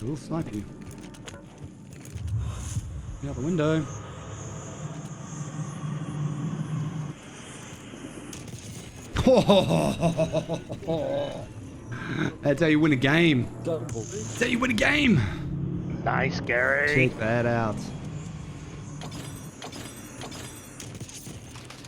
we'll snipe you. Get out the window. That's how you win a game. That's how you win a game. Nice, Gary. Check that out.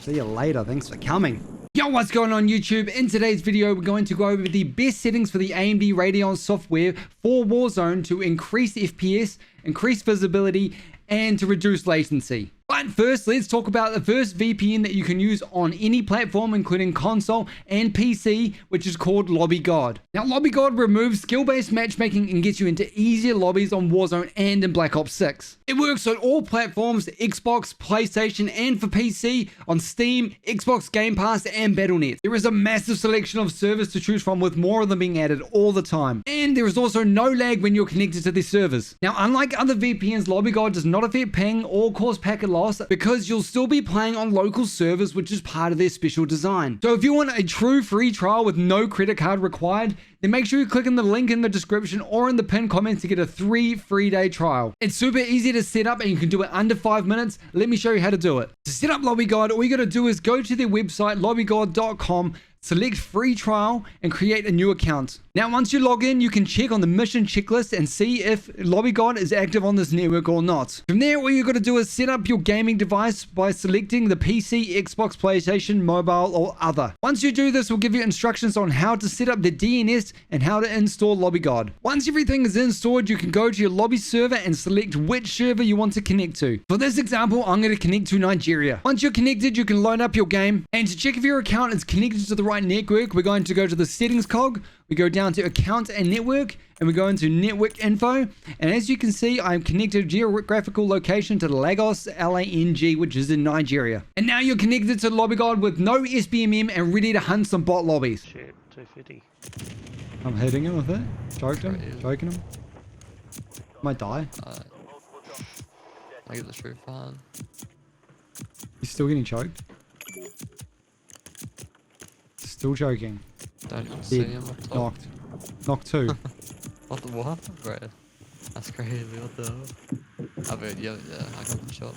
See you later. Thanks for coming. Yo, what's going on YouTube? In today's video, we're going to go over the best settings for the AMD Radeon software for Warzone to increase FPS, increase visibility, and to reduce latency. But first, let's talk about the first VPN that you can use on any platform, including console and PC, which is called LobbyGod. Now, LobbyGod removes skill-based matchmaking and gets you into easier lobbies on Warzone and in Black Ops 6. It works on all platforms, Xbox, PlayStation, and for PC, on Steam, Xbox Game Pass, and Battle.net. There is a massive selection of servers to choose from, with more of them being added all the time. And there is also no lag when you're connected to these servers. Now, unlike other VPNs, LobbyGod does not affect ping or cause packet loss, because you'll still be playing on local servers, which is part of their special design. So if you want a true free trial with no credit card required, then make sure you click in the link in the description or in the pinned comment to get a 3 free-day trial. It's super easy to set up and you can do it under 5 minutes. Let me show you how to do it. To set up LobbyGod, all you gotta do is go to their website, lobbygod.com, select free trial and create a new account. Now, once you log in, you can check on the mission checklist and see if LobbyGod is active on this network or not. From there, all you got to do is set up your gaming device by selecting the PC, Xbox, PlayStation, mobile, or other. Once you do this, we'll give you instructions on how to set up the DNS and how to install LobbyGod. Once everything is installed, you can go to your lobby server and select which server you want to connect to. For this example, I'm going to connect to Nigeria. Once you're connected, you can load up your game, and to check if your account is connected to the right network, we're going to go to the settings cog. We go down to account and network, and we go into network info. And as you can see, I'm connected to geographical location to Lagos, LANG, which is in Nigeria. And now you're connected to LobbyGod with no SBMM and ready to hunt some bot lobbies. Shit, 250. I'm hitting him with it. Choked him. Choking him. Might die. I get the truth on. He's still getting choked. Still choking. Don't even see him up top. Knocked. Knocked 2. What the what? Bro, that's crazy. What the hell? I bet, yeah, I got the shot.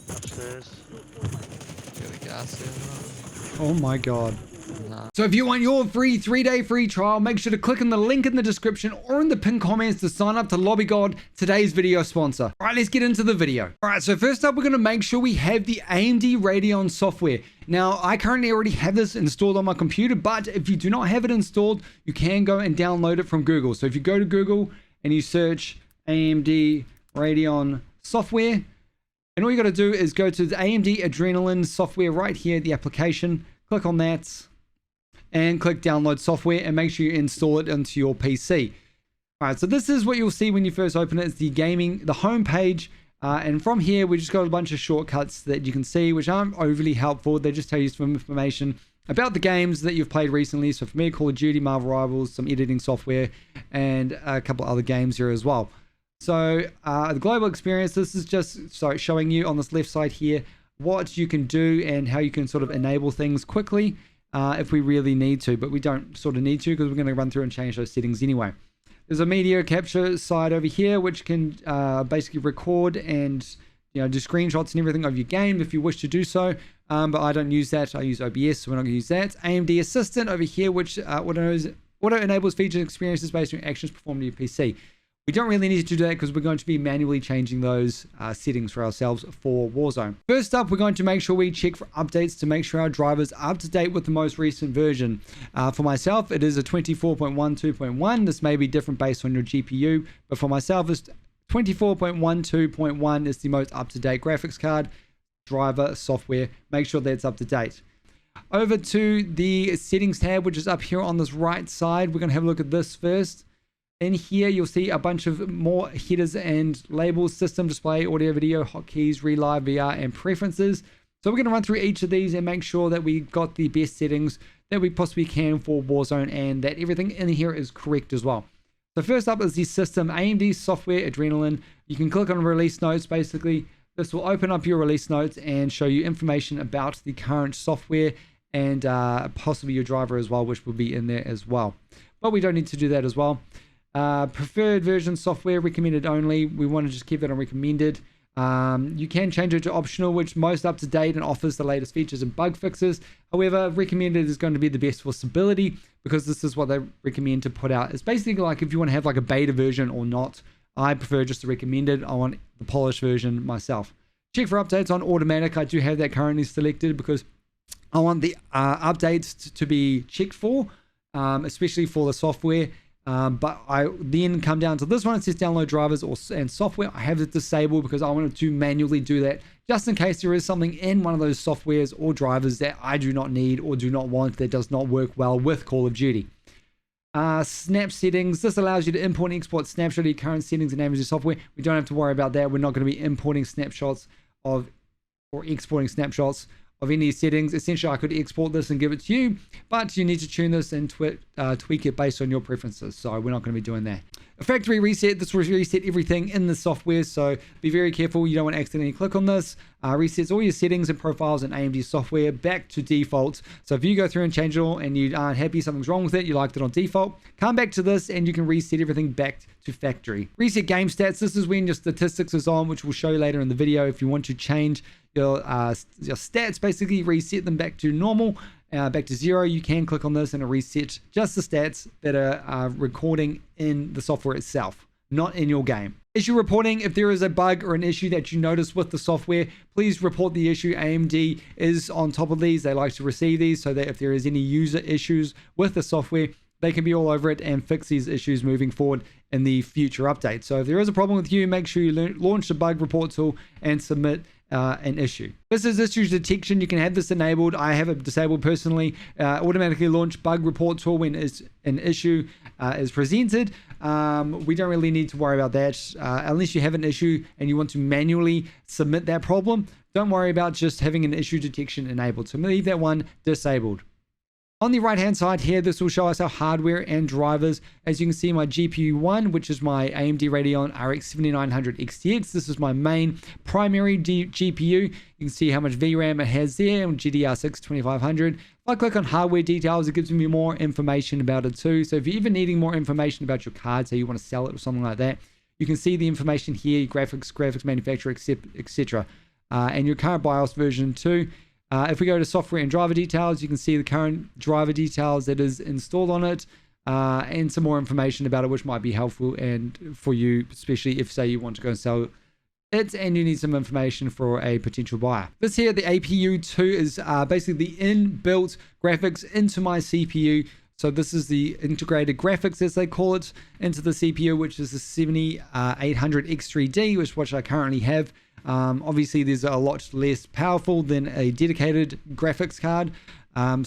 Upstairs. Got the gas here. Oh my god. Nah. So if you want your free 3-day free trial, make sure to click on the link in the description or in the pinned comments to sign up to LobbyGod, today's video sponsor. All right, let's get into the video. All right, so first up, we're going to make sure we have the AMD Radeon software. Now, I currently already have this installed on my computer, but if you do not have it installed, you can go and download it from Google. So if you go to Google and you search AMD Radeon software, and all you got to do is go to the AMD Adrenaline software right here, the application, click on that, and click download software, and make sure you install it into your PC. All right, so this is what you'll see when you first open it. It's the home page, and from here we just got a bunch of shortcuts that you can see, which aren't overly helpful. They just tell you some information about the games that you've played recently. So for me, Call of Duty, Marvel Rivals, some editing software, and a couple other games here as well. So the global experience, this is just showing you on this left side here what you can do and how you can sort of enable things quickly if we really need to, but we don't sort of need to because we're going to run through and change those settings anyway. There's a media capture side over here, which can basically record and do screenshots and everything of your game if you wish to do so, but I don't use that. I use OBS, so we're not going to use that. AMD Assistant over here, which auto enables features and experiences based on actions performed on your PC. We don't really need to do that because we're going to be manually changing those settings for ourselves for Warzone. First up, we're going to make sure we check for updates to make sure our drivers are up to date with the most recent version. For myself, it is a 24.12.1. This may be different based on your GPU, but for myself, it's 24.12.1 is the most up-to-date graphics card, driver, software. Make sure that's up to date. Over to the settings tab, which is up here on this right side. We're going to have a look at this first. In here, you'll see a bunch of more headers and labels: system, display, audio, video, hotkeys, relive, VR, and preferences. So we're going to run through each of these and make sure that we got the best settings that we possibly can for Warzone and that everything in here is correct as well. So first up is the system, AMD software, Adrenaline. You can click on release notes. Basically, this will open up your release notes and show you information about the current software and possibly your driver as well, which will be in there as well. But we don't need to do that as well. Preferred version software, recommended only. We want to just keep that on recommended. You can change it to optional, which most up to date and offers the latest features and bug fixes. However, recommended is going to be the best for stability because this is what they recommend to put out. It's basically like if you want to have like a beta version or not. I prefer just the recommended. I want the polished version myself. Check for updates on automatic. I do have that currently selected because I want the updates to be checked for, especially for the software. But I then come down to this one. It says download drivers and software. I have it disabled because I wanted to manually do that just in case there is something in one of those softwares or drivers that I do not need or do not want that does not work well with Call of Duty. Snap settings. This allows you to import and export snapshot of your current settings and AMD software. We don't have to worry about that. We're not going to be importing snapshots of or exporting snapshots of any settings. Essentially, I could export this and give it to you, but you need to tune this and tweak it based on your preferences. So we're not going to be doing that. A factory reset. This will reset everything in the software, so be very careful. You don't want to accidentally click on this. Resets all your settings and profiles in AMD software back to default. So if you go through and change it all and you aren't happy, something's wrong with it, you liked it on default, come back to this and you can reset everything back to factory. Reset game stats. This is when your statistics is on, which we'll show you later in the video. If you want to change your stats, basically reset them back to normal, back to 0, you can click on this and it resets just the stats that are recording in the software itself, not in your game. Issue reporting. If there is a bug or an issue that you notice with the software, please report the issue. AMD is on top of these. They like to receive these so that if there is any user issues with the software, they can be all over it and fix these issues moving forward in the future updates. So if there is a problem with you, make sure you launch the bug report tool and submit an issue. This is issue detection. You can have this enabled. I have it disabled personally. Automatically launch bug report tool when an issue is presented. We don't really need to worry about that unless you have an issue and you want to manually submit that problem. Don't worry about just having an issue detection enabled. So leave that one disabled. On the right hand side here, this will show us our hardware and drivers. As you can see, my GPU 1, which is my AMD Radeon RX 7900 XTX. This is my main primary GPU. You can see how much VRAM it has there on GDR6 2500. If I click on hardware details, it gives me more information about it too. So if you're even needing more information about your card, say you want to sell it or something like that, you can see the information here, graphics manufacturer, etc. And your current BIOS version too. If we go to software and driver details, you can see the current driver details that is installed on it, and some more information about it, which might be helpful and for you, especially if, say, you want to go and sell it and you need some information for a potential buyer. This here, the APU2, is basically the inbuilt graphics into my CPU. So this is the integrated graphics, as they call it, into the CPU, which is the 7800 X3D, which I currently have. Obviously there's a lot less powerful than a dedicated graphics card,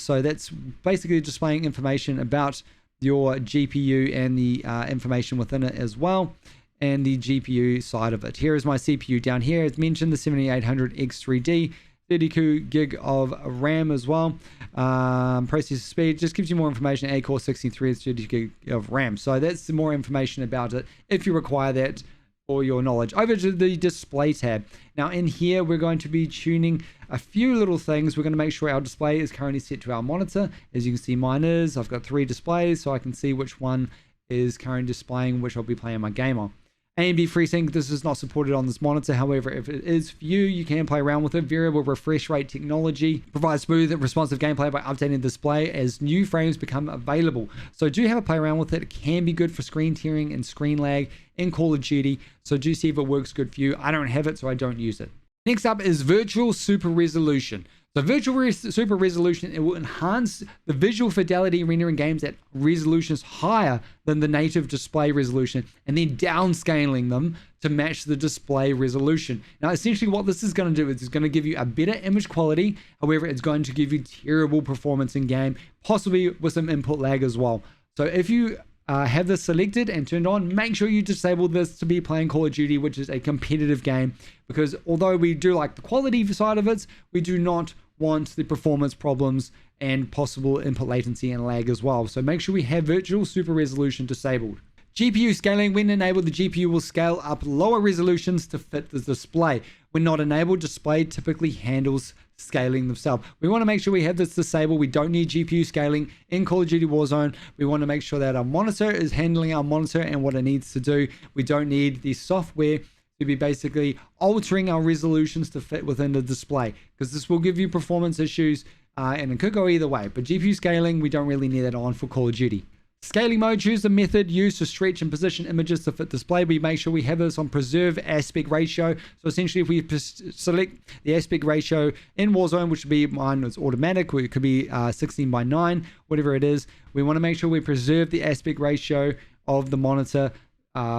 so that's basically displaying information about your GPU and the information within it as well, and the GPU side of it. Here is my CPU down here, as mentioned, the 7800 X3D, 32 gig of RAM as well. Processor speed just gives you more information. A core 63 is 30 gig of RAM, so that's more information about it if you require that for your knowledge. Over to the display tab. Now in here we're going to be tuning a few little things. We're going to make sure our display is currently set to our monitor. As you can see, mine is. I've got 3 displays, so I can see which one is currently displaying which I'll be playing my game on. AMD FreeSync, this is not supported on this monitor. However, if it is for you, you can play around with it. Variable refresh rate technology provides smooth and responsive gameplay by updating the display as new frames become available. So do have a play around with it. It can be good for screen tearing and screen lag in Call of Duty. So do see if it works good for you. I don't have it, so I don't use it. Next up is virtual super resolution. So virtual super resolution, it will enhance the visual fidelity rendering games at resolutions higher than the native display resolution and then downscaling them to match the display resolution. Now essentially what this is going to do is it's going to give you a better image quality. However, it's going to give you terrible performance in game, possibly with some input lag as well. So if you have this selected and turned on, make sure you disable this to be playing Call of Duty, which is a competitive game, because although we do like the quality side of it, we do not want the performance problems and possible input latency and lag as well. So make sure we have virtual super resolution disabled. GPU scaling, when enabled, the GPU will scale up lower resolutions to fit the display. When not enabled, display typically handles scaling themselves. We want to make sure we have this disabled. We don't need GPU scaling in Call of Duty Warzone. We want to make sure that our monitor is handling our monitor and what it needs to do. We don't need the software to be basically altering our resolutions to fit within the display, because this will give you performance issues and it could go either way. But GPU scaling, we don't really need that on for Call of Duty. Scaling mode, choose the method used to stretch and position images to fit display. We make sure we have this on preserve aspect ratio. So essentially, if we select the aspect ratio in Warzone, which would be mine, it's automatic, or it could be 16:9, whatever it is, we want to make sure we preserve the aspect ratio of the monitor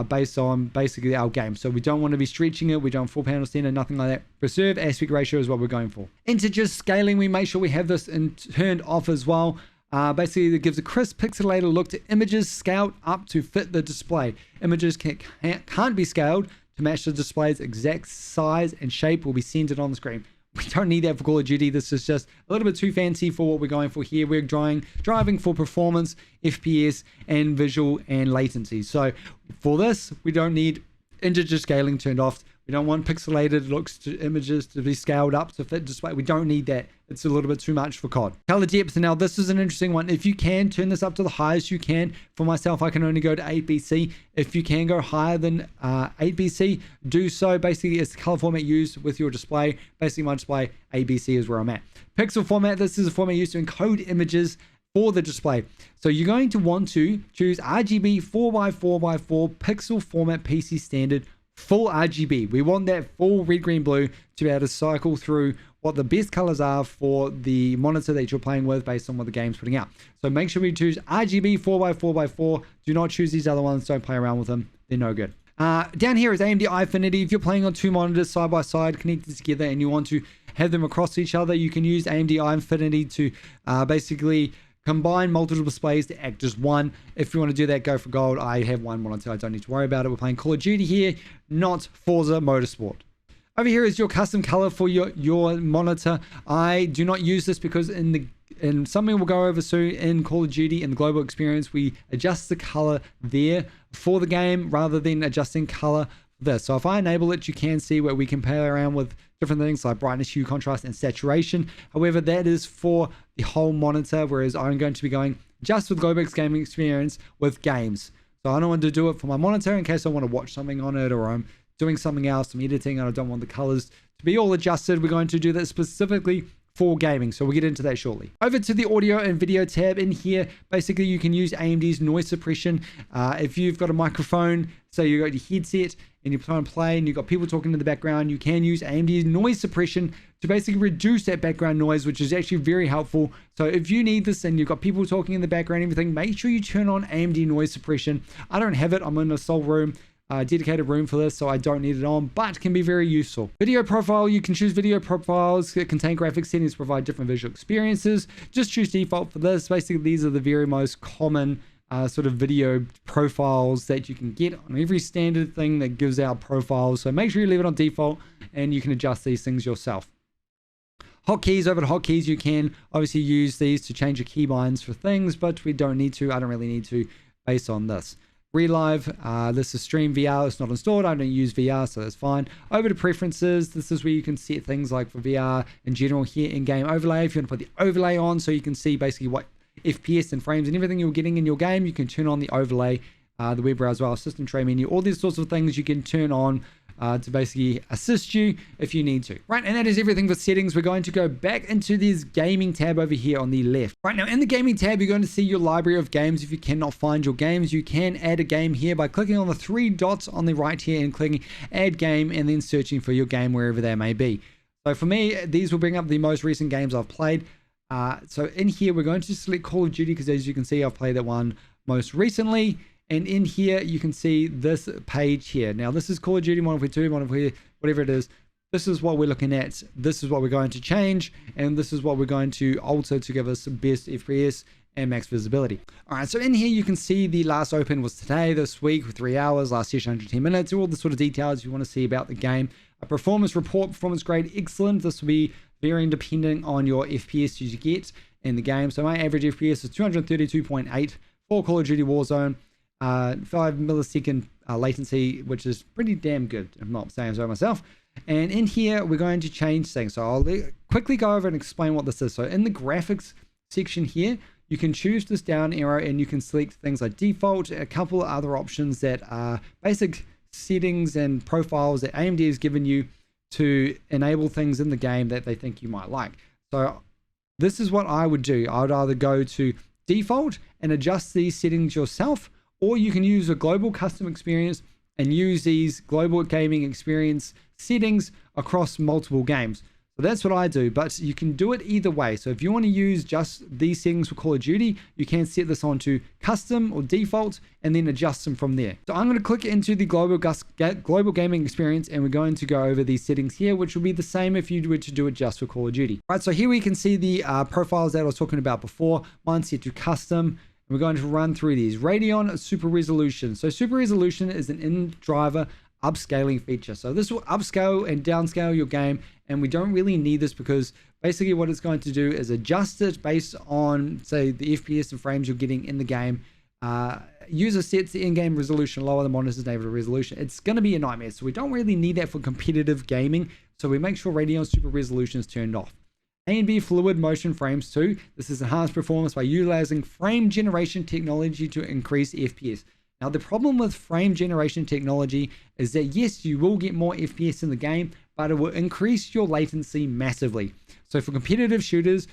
based on basically our game. So we don't want to be stretching it, we don't full panel standard, nothing like that. Preserve aspect ratio is what we're going for. Integer scaling, we make sure we have this turned off as well. Basically, it gives a crisp pixelated look to images scaled up to fit the display. Images can't be scaled to match the display's exact size and shape will be centered on the screen. We don't need that for Call of Duty. This is just a little bit too fancy for what we're going for here. We're driving for performance, FPS, and visual and latency. So for this, we don't need integer scaling turned off. We don't want pixelated looks to images to be scaled up to fit display. We don't need that. It's a little bit too much for COD. Color depth. Now, this is an interesting one. If you can turn this up to the highest you can. For myself, I can only go to 8BC. If you can go higher than 8BC, do so. Basically, it's the color format used with your display. Basically, my display, 8BC is where I'm at. Pixel format. This is a format used to encode images for the display. So you're going to want to choose RGB 4x4x4 pixel format PC standard full RGB. We want that full red, green, blue to be able to cycle through what the best colors are for the monitor that you're playing with based on what the game's putting out. So make sure we choose RGB 4x4x4. Do not choose these other ones. Don't play around with them. They're no good. Down here is AMD Infinity. If you're playing on two monitors side by side connected together and you want to have them across each other, you can use AMD Infinity to basically combine multiple displays to act as one. If you want to do that, go for gold. I have one monitor. I don't need to worry about it. We're playing Call of Duty here, not Forza Motorsport. Over here is your custom color for your monitor. I do not use this because in something we'll go over soon in Call of Duty in the global experience, we adjust the color there for the game rather than adjusting color this. So if I enable it, you can see where we can play around with different things like brightness, hue, contrast, and saturation. However, that is for the whole monitor, whereas I'm going to be going just with Globex gaming experience with games. So I don't want to do it for my monitor in case I want to watch something on it, or I'm doing something else, I'm editing, and I don't want the colors to be all adjusted. We're going to do that specifically for gaming, so we'll get into that shortly. Over to the audio and video tab. In here, basically you can use AMD's noise suppression. If you've got a microphone, so you got your headset and you're trying to play and you've got people talking in the background, you can use AMD's noise suppression to basically reduce that background noise, which is actually very helpful. So if you need this and you've got people talking in the background and everything, make sure you turn on AMD noise suppression. I don't have it. I'm in a sole room, dedicated room for this, so I don't need it on, but can be very useful. Video profile, you can choose video profiles that contain graphic settings to provide different visual experiences. Just choose default for this. Basically, these are the very most common sort of video profiles that you can get on every standard thing that gives out profiles. So make sure you leave it on default and you can adjust these things yourself. Hotkeys, over to hotkeys, you can obviously use these to change your keybinds for things, but we don't need to. I don't really need to based on this. Relive, this is Stream VR. It's not installed. I don't use VR, so that's fine. Over to preferences, this is where you can set things like for VR in general here in-game overlay. If you want to put the overlay on so you can see basically what FPS and frames and everything you're getting in your game, you can turn on the overlay, the web browser, well, system tray menu, all these sorts of things you can turn on to basically assist you if you need to. Right, and that is everything for settings. We're going to go back into this gaming tab over here on the left. Right now in the gaming tab, you're going to see your library of games. If you cannot find your games, you can add a game here by clicking on the three dots on the right here and clicking add game and then searching for your game wherever that may be. So for me, these will bring up the most recent games I've played. So in here, we're going to select Call of Duty because as you can see, I've played that one most recently. And in here, you can see this page here. Now, this is Call of Duty Modern Warfare 2, Modern Warfare, whatever it is. This is what we're looking at. This is what we're going to change. And this is what we're going to alter to give us best FPS and max visibility. All right, so in here, you can see the last open was today, this week, for 3 hours, last session, 110 minutes, all the sort of details you want to see about the game. A performance report, performance grade, excellent. This will be varying depending on your FPS you get in the game. So my average FPS is 232.8 for Call of Duty Warzone. 5 millisecond latency, which is pretty damn good. I'm not saying so myself. And in here, we're going to change things. So I'll quickly go over and explain what this is. So in the graphics section here, you can choose this down arrow and you can select things like default, a couple of other options that are basic settings and profiles that AMD has given you to enable things in the game that they think you might like. So this is what I would do. I would either go to default and adjust these settings yourself, or you can use a global custom experience and use these global gaming experience settings across multiple games. So that's what I do, but you can do it either way. So if you want to use just these settings for Call of Duty, you can set this on to custom or default and then adjust them from there. So I'm going to click into the global gaming experience, and we're going to go over these settings here, which will be the same if you were to do it just for Call of Duty. Right, so here we can see the profiles that I was talking about before. Mine's set to custom. We're going to run through these. Radeon Super Resolution. So Super Resolution is an in-driver upscaling feature. So this will upscale and downscale your game, and we don't really need this because basically what it's going to do is adjust it based on, say, the FPS and frames you're getting in the game. User sets the in-game resolution lower than monitor's native resolution. It's going to be a nightmare, so we don't really need that for competitive gaming. So we make sure Radeon Super Resolution is turned off. AMD Fluid Motion Frames 2. This is enhanced performance by utilizing frame generation technology to increase FPS. Now, the problem with frame generation technology is that, yes, you will get more FPS in the game, but it will increase your latency massively. So for competitive shooters,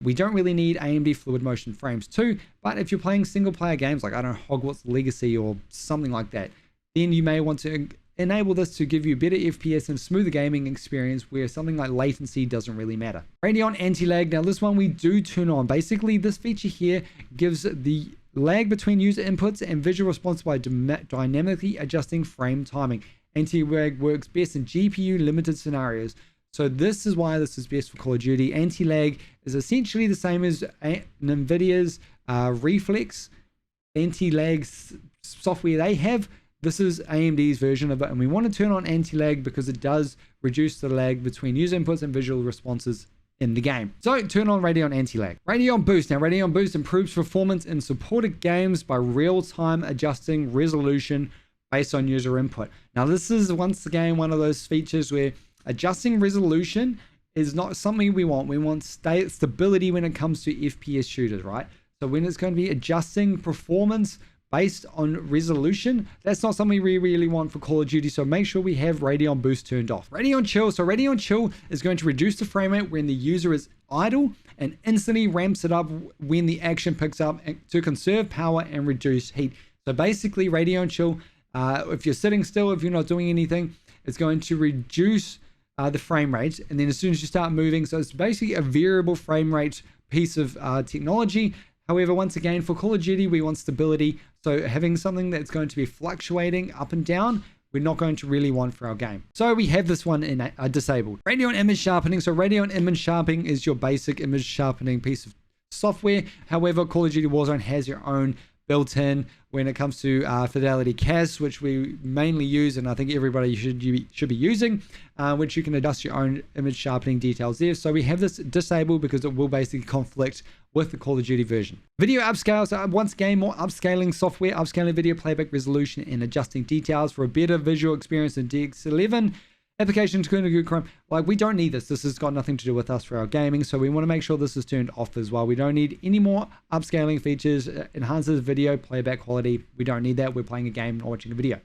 we don't really need AMD Fluid Motion Frames 2, but if you're playing single player games like, I don't know, Hogwarts Legacy or something like that, then you may want to enable this to give you better FPS and smoother gaming experience where something like latency doesn't really matter. Radeon Anti-Lag. Now, this one we do turn on. Basically, this feature here gives the lag between user inputs and visual response by dynamically adjusting frame timing. Anti-lag works best in GPU limited scenarios. So this is why this is best for Call of Duty. Anti-lag is essentially the same as NVIDIA's Reflex anti-lag software they have. This is AMD's version of it, and we want to turn on anti-lag because it does reduce the lag between user inputs and visual responses in the game. So turn on Radeon Anti-Lag. Radeon Boost. Now, Radeon Boost improves performance in supported games by real-time adjusting resolution based on user input. Now, this is once again one of those features where adjusting resolution is not something we want. We want stability when it comes to FPS shooters, right? So when it's going to be adjusting performance based on resolution, that's not something we really want for Call of Duty. So make sure we have Radeon Boost turned off. Radeon Chill. So Radeon Chill is going to reduce the frame rate when the user is idle and instantly ramps it up when the action picks up to conserve power and reduce heat. So basically Radeon Chill, if you're sitting still, if you're not doing anything, it's going to reduce the frame rate, and then as soon as you start moving, so it's basically a variable frame rate piece of technology. However, once again, for Call of Duty, we want stability. So having something that's going to be fluctuating up and down, we're not going to really want for our game. So we have this one in disabled. Radeon Image Sharpening. So Radeon Image Sharpening is your basic image sharpening piece of software. However, Call of Duty Warzone has your own built-in when it comes to fidelity CAS, which we mainly use, and I think everybody should be using, which you can adjust your own image sharpening details there. So we have this disabled because it will basically conflict with the Call of Duty version. Video upscale. So once again, more upscaling software, upscaling video playback resolution and adjusting details for a better visual experience in DX11. Applications going to go Chrome. Like, we don't need this. This has got nothing to do with us for our gaming, so we want to make sure this is turned off as well. We don't need any more upscaling features. Enhances video playback quality. We don't need that. We're playing a game, not watching a video.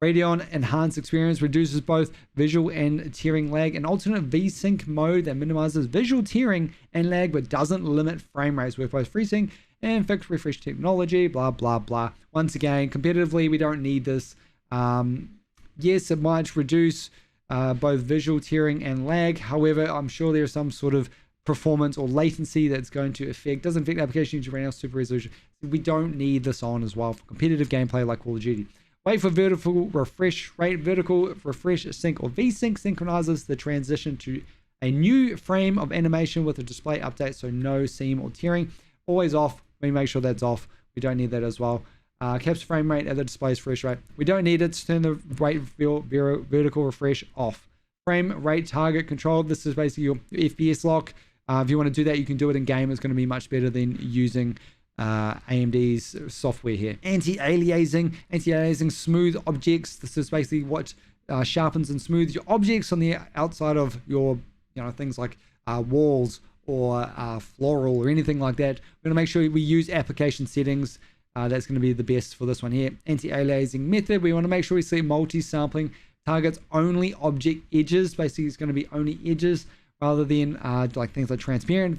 Radeon Enhanced Experience reduces both visual and tearing lag. An alternate VSync mode that minimizes visual tearing and lag but doesn't limit frame rates with both FreeSync and fixed refresh technology. Blah blah blah. Once again, competitively, we don't need this. Yes, it might reduce both visual tearing and lag. However, I'm sure there's some sort of performance or latency that's going to doesn't affect the application to Radeon Super Resolution. We don't need this on as well for competitive gameplay like Call of Duty. Wait for vertical refresh rate. Vertical refresh sync or VSync synchronizes the transition to a new frame of animation with a display update, so no seam or tearing. Always off. We make sure that's off. We don't need that as well. Caps frame rate at the display's refresh rate. We don't need it to turn the rate vertical refresh off. Frame rate target control. This is basically your FPS lock. If you want to do that, you can do it in game. It's going to be much better than using AMD's software here. Anti-aliasing smooth objects. This is basically what sharpens and smooths your objects on the outside of your, things like walls or floral or anything like that. We're going to make sure we use application settings. That's going to be the best for this one here. Anti-aliasing method. We want to make sure we see multi-sampling targets only object edges. Basically, it's going to be only edges rather than like things like transparent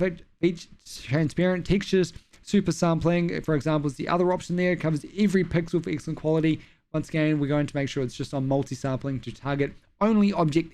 textures. Super sampling, for example, is the other option there. It covers every pixel for excellent quality. Once again, we're going to make sure it's just on multi-sampling to target only object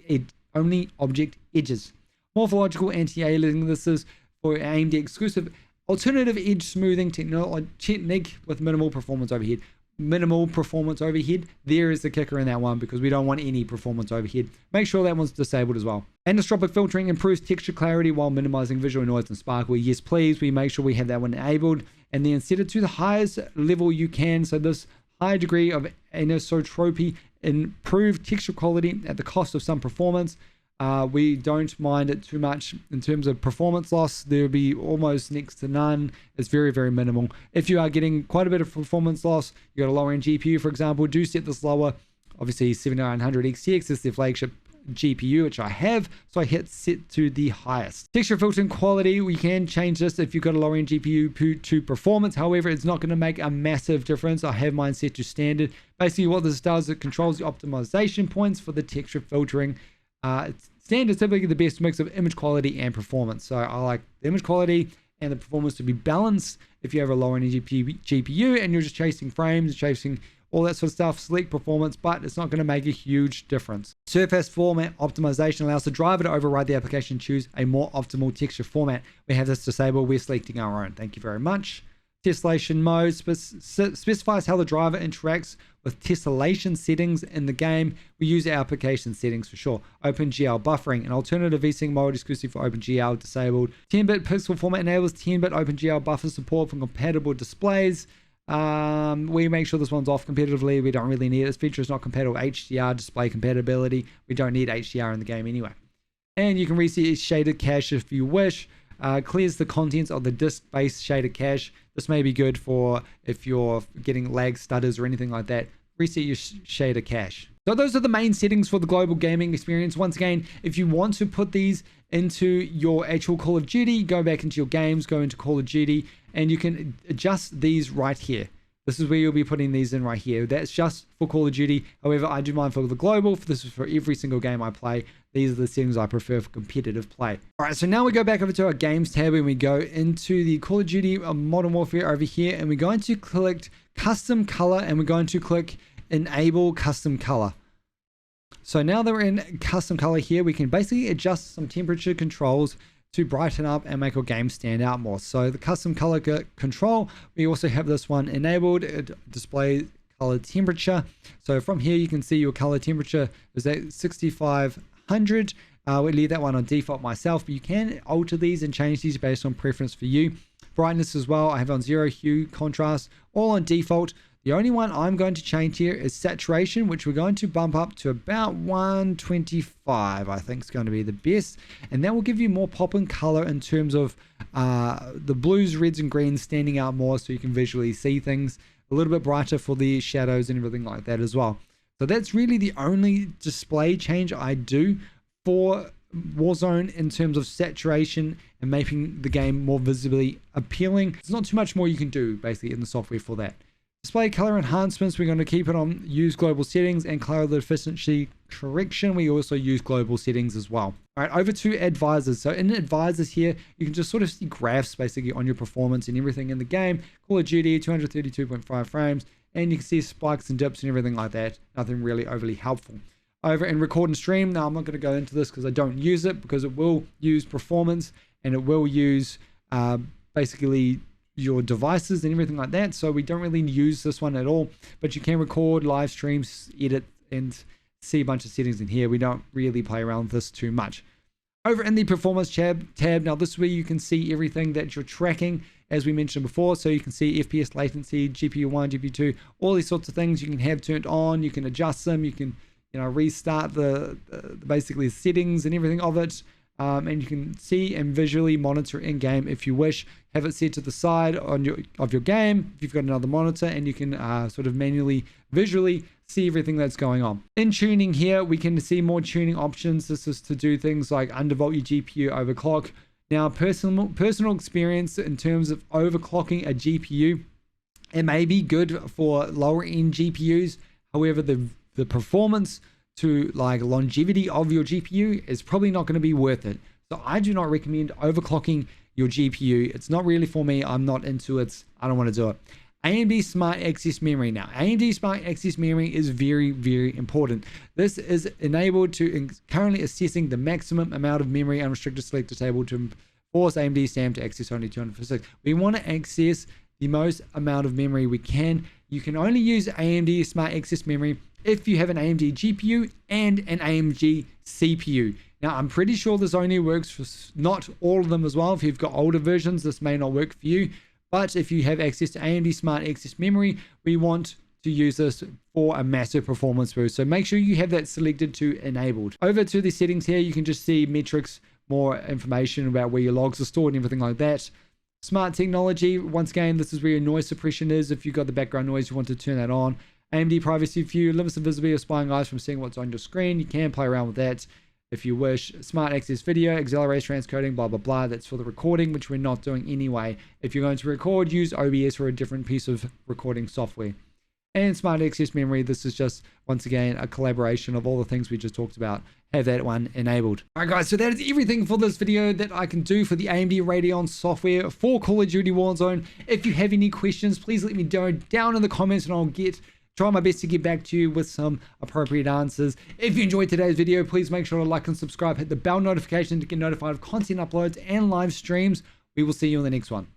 edges. Morphological anti-aliasing. This is for AMD exclusive alternative edge smoothing technique with minimal performance overhead. Minimal performance overhead. There is the kicker in that one because we don't want any performance overhead. Make sure that one's disabled as well. Anisotropic filtering improves texture clarity while minimizing visual noise and sparkle. Yes, please. We make sure we have that one enabled and then set it to the highest level you can. So this high degree of anisotropy improve texture quality at the cost of some performance. We don't mind it too much in terms of performance loss. There'll be almost next to none. It's very, very minimal. If you are getting quite a bit of performance loss, you got a lower end GPU, for example, do set this lower. Obviously 7900 XTX is the flagship GPU, which I have, so I hit set to the highest. Texture filtering quality, we can change this if you've got a lower end GPU to performance. However, it's not going to make a massive difference. I have mine set to standard. Basically what this does, it controls the optimization points for the texture filtering. Standard is typically the best mix of image quality and performance. So I like the image quality and the performance to be balanced. If you have a lower end GPU and you're just chasing frames, chasing all that sort of stuff, select performance, but it's not going to make a huge difference. Surface format optimization allows the driver to override the application and choose a more optimal texture format. We have this disabled. We're selecting our own. Thank you very much. Tessellation mode specifies how the driver interacts with tessellation settings in the game. We use our application settings for sure. OpenGL buffering, an alternative VSync mode exclusive for OpenGL disabled. 10-bit pixel format enables 10-bit OpenGL buffer support for compatible displays. We make sure this one's off competitively. We don't really need it. This feature is not compatible with HDR display compatibility. We don't need HDR in the game anyway. And you can reset shaded cache if you wish. Clears the contents of the disk-based shaded cache. This may be good for if you're getting lag stutters or anything like that. Reset your shader cache. So those are the main settings for the global gaming experience. Once again, if you want to put these into your actual Call of Duty, go back into your games, go into Call of Duty, and you can adjust these right here. This is where you'll be putting these in right here. That's just for Call of Duty. However, I do mine for the global. This is for every single game I play. These are the settings I prefer for competitive play. All right, so now we go back over to our games tab and we go into the Call of Duty Modern Warfare over here, and we're going to click custom color and we're going to click enable custom color. So now that we're in custom color here, we can basically adjust some temperature controls to brighten up and make our game stand out more. So the custom color control, we also have this one enabled. It displays color temperature. So from here you can see your color temperature is at 6500. We leave that one on default myself, but you can alter these and change these based on preference for you. Brightness as well, I have on 0 hue, contrast, all on default. The only one I'm going to change here is saturation, which we're going to bump up to about 125. I think is going to be the best. And that will give you more pop and color in terms of the blues, reds, and greens standing out more so you can visually see things. A little bit brighter for the shadows and everything like that as well. So that's really the only display change I do for Warzone in terms of saturation and making the game more visibly appealing. There's not too much more you can do basically in the software for that. Display color enhancements, we're going to keep it on use global settings, and color efficiency correction, we also use global settings as well. All right, over to advisors. So in advisors here, you can just sort of see graphs basically on your performance and everything in the game. Call of Duty, 232.5 frames, and you can see spikes and dips and everything like that. Nothing really overly helpful. Over in record and stream, now I'm not going to go into this because I don't use it, because it will use performance and it will use basically your devices and everything like that. So we don't really use this one at all, but you can record, live streams, edit, and see a bunch of settings in here. We don't really play around with this too much. Over in the performance tab, now this is where you can see everything that you're tracking, as we mentioned before. So you can see FPS latency, GPU 1, GPU 2, all these sorts of things you can have turned on. You can adjust them. You can, restart the basically settings and everything of it. and you can see and visually monitor in game if you wish. Have it set to the side on your game if you've got another monitor, and you can sort of manually visually see everything that's going on. In tuning here, we can see more tuning options. This is to do things like undervolt your GPU, overclock. Now, personal experience in terms of overclocking a GPU, it may be good for lower end GPUs. However, the performance to like longevity of your GPU is probably not going to be worth it. So I do not recommend overclocking your GPU. It's not really for me. I'm not into it. I don't want to do it. AMD Smart Access Memory. Now, AMD Smart Access Memory is very, very important. This is enabled to currently assessing the maximum amount of memory unrestricted selector table to force AMD SAM to access only 256. We want to access the most amount of memory we can. You can only use AMD Smart Access Memory if you have an AMD GPU and an AMD CPU. Now, I'm pretty sure this only works for not all of them as well. If you've got older versions, this may not work for you. But if you have access to AMD Smart Access Memory, we want to use this for a massive performance boost. So make sure you have that selected to enabled. Over to the settings here, you can just see metrics, more information about where your logs are stored and everything like that. Smart technology, once again, this is where your noise suppression is. If you've got the background noise, you want to turn that on. AMD privacy view limits the visibility of spying eyes from seeing what's on your screen. You can play around with that if you wish. Smart access video, accelerates transcoding, blah blah blah. That's for the recording, which we're not doing anyway. If you're going to record, use OBS or a different piece of recording software. And smart access memory, this is just once again a collaboration of all the things we just talked about. Have that one enabled. Alright guys, so that is everything for this video that I can do for the AMD Radeon software for Call of Duty Warzone. If you have any questions, please let me know down in the comments and I'll try my best to get back to you with some appropriate answers. If you enjoyed today's video, please make sure to like and subscribe, hit the bell notification to get notified of content uploads and live streams. We will see you in the next one.